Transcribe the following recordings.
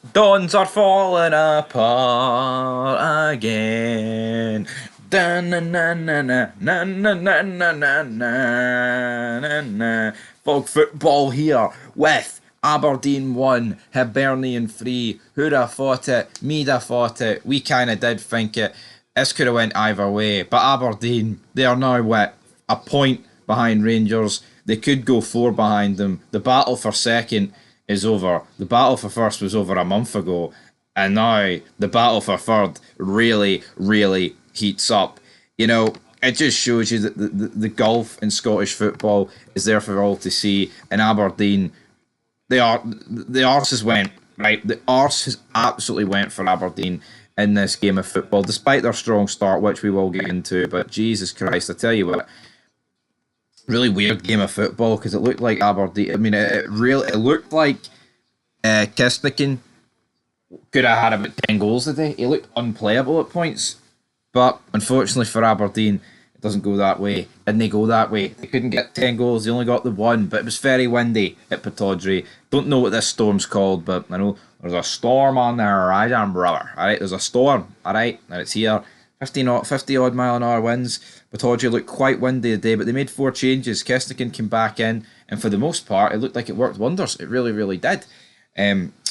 Dawns are falling apart again. Da na na na na na na na na na na na. Folk football here with Aberdeen 1, Hibernian 3. Who'd have thought it? Me'd have thought it. We kind of did think it. This could have went either way. But Aberdeen, they are now what? A point behind Rangers. They could go four behind them. The battle for second is over. The battle for first was over a month ago, and now the battle for third really, really heats up. You know, it just shows you that the gulf in Scottish football is there for all to see. In Aberdeen, the arse has went right. The arse has absolutely went for Aberdeen in this game of football, despite their strong start, which we will get into. But Jesus Christ, I tell you what, really weird game of football because it looked like Aberdeen. I mean, it looked like Kisteken could have had about 10 goals today. He looked unplayable at points, but unfortunately for Aberdeen, it doesn't go that way. Didn't they go that way? They couldn't get 10 goals. They only got the one, but it was very windy at Pittodrie. Don't know what this storm's called, but I know there's a storm on the horizon, brother. All right, there's a storm. All right, and it's here. 50 odd mile an hour winds. Pittodrie looked quite windy today, but they made four changes. Kestnican came back in, and for the most part, it looked like it worked wonders. It really, really did.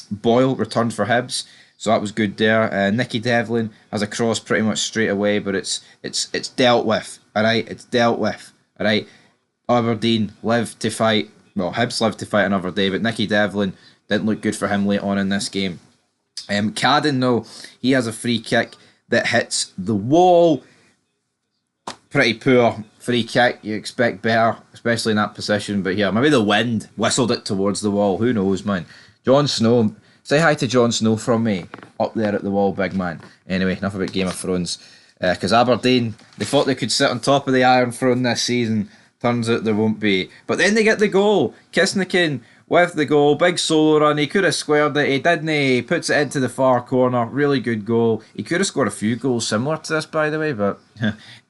Boyle returned for Hibs, so that was good there. Nicky Devlin has a cross pretty much straight away, but it's dealt with. All right, it's dealt with. All right, Aberdeen live to fight. Well, Hibs live to fight another day, but Nicky Devlin didn't look good for him late on in this game. Cadden though, he has a free kick that hits the wall. Pretty poor free kick. You expect better, especially in that position. But yeah, maybe the wind whistled it towards the wall. Who knows, man? Jon Snow. Say hi to Jon Snow from me up there at the wall, big man. Anyway, enough about Game of Thrones. Because Aberdeen, they thought they could sit on top of the Iron Throne this season. Turns out there won't be. But then they get the goal. Kisnikin with the goal. Big solo run. He could have squared it. He didn't. He puts it into the far corner. Really good goal. He could have scored a few goals similar to this, by the way, but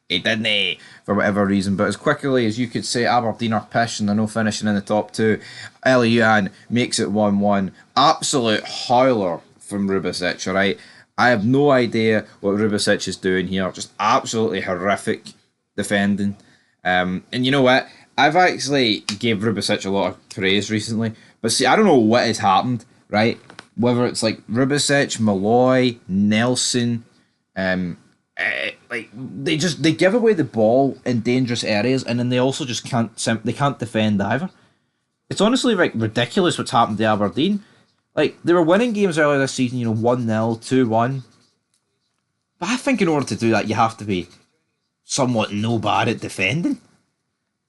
he didn't, for whatever reason. But as quickly as you could say, Aberdeen are pissed and they're no finishing in the top two. Eliuhan makes it 1-1. Absolute howler from Rubicic, alright? I have no idea what Rubicic is doing here. Just absolutely horrific defending. And you know what? I've actually gave Rubicic a lot of praise recently. But see, I don't know what has happened, right? Whether it's like Rubicic, Malloy, Nelson, like they give away the ball in dangerous areas, and then they also just can't defend either. It's honestly like ridiculous what's happened to Aberdeen. Like they were winning games earlier this season, 1-0, 2-1. But I think in order to do that, you have to be somewhat no bad at defending.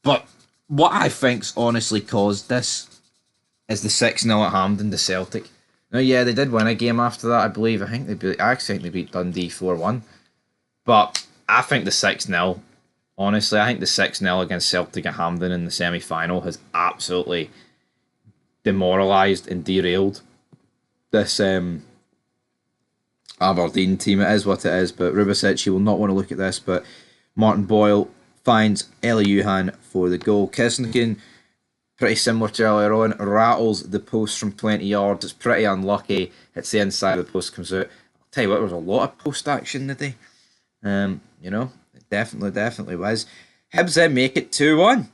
But what I think's honestly caused this is the 6-0 at Hampden to Celtic. Now, yeah, they did win a game after that, I believe. I actually think they beat Dundee 4-1. But I think the 6-0, honestly, I think the 6-0 against Celtic at Hampden in the semi-final has absolutely demoralised and derailed this Aberdeen team. It is what it is, but Rubicic, he will not want to look at this, but Martin Boyle finds Eliuhan for the goal. Kisnikin, pretty similar to earlier on, rattles the post from 20 yards. It's pretty unlucky. Hits the inside of the post, comes out. I'll tell you what, there was a lot of post action today. It definitely was. Hibs then make it 2-1.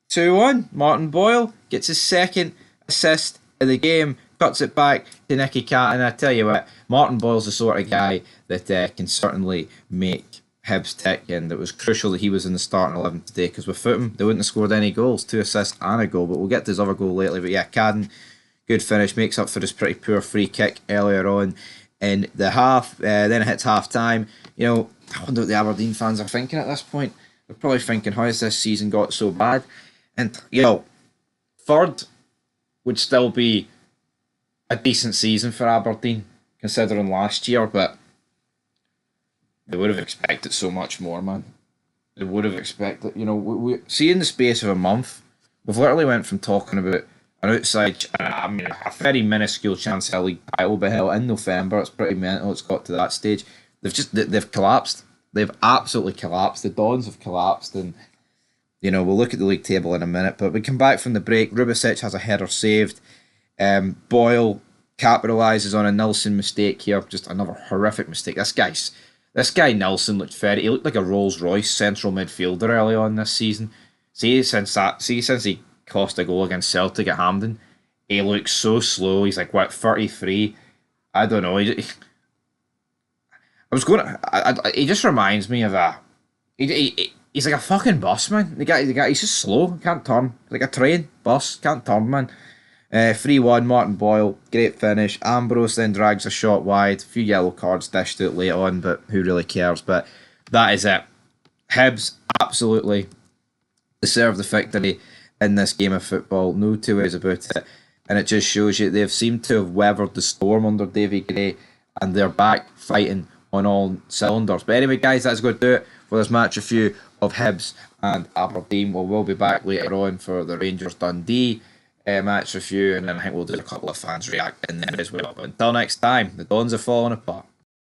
2-1. Martin Boyle gets his second assist of the game, cuts it back to Nicky Cat, and I tell you what, Martin Boyle's the sort of guy that can certainly make Hibs tick, and it was crucial that he was in the starting 11 today, because without him, they wouldn't have scored any goals. 2 assists and a goal, but we'll get to his other goal later. But yeah, Cadden, good finish, makes up for his pretty poor free kick earlier on in the half. Then it hits half time. I wonder what the Aberdeen fans are thinking at this point. They're probably thinking, how has this season got so bad? And, third would still be a decent season for Aberdeen, considering last year, but they would have expected so much more, man. They would have expected, we see in the space of a month, we've literally went from talking about an outside, a very minuscule chance of a league title be held in November. It's pretty mental. It's got to that stage. They've collapsed. They've absolutely collapsed. The Dons have collapsed, and we'll look at the league table in a minute. But we come back from the break. Rubicic has a header saved. Boyle capitalises on a Nelson mistake here. Just another horrific mistake. This guy Nelson looked very. He looked like a Rolls Royce central midfielder early on this season. Since he cost a goal against Celtic at Hampden, he looks so slow. He's like what 33. I don't know. I was going. He just reminds me of a. He's like a fucking bus, man. The guy. He's just slow. Can't turn. Like a train bus. Can't turn, man. 3-1, Martin Boyle, great finish. Ambrose then drags a shot wide. A few yellow cards dished out late on, but who really cares? But that is it. Hibs absolutely deserve the victory in this game of football. No two ways about it. And it just shows you they've seemed to have weathered the storm under Davy Gray, and they're back fighting on all cylinders. But anyway, guys, that's going to do it for this match review of Hibs and Aberdeen. We'll be back later on for the Rangers Dundee match review, and then I think we'll do a couple of fans reacting there as well. But until next time, the Dons are falling apart.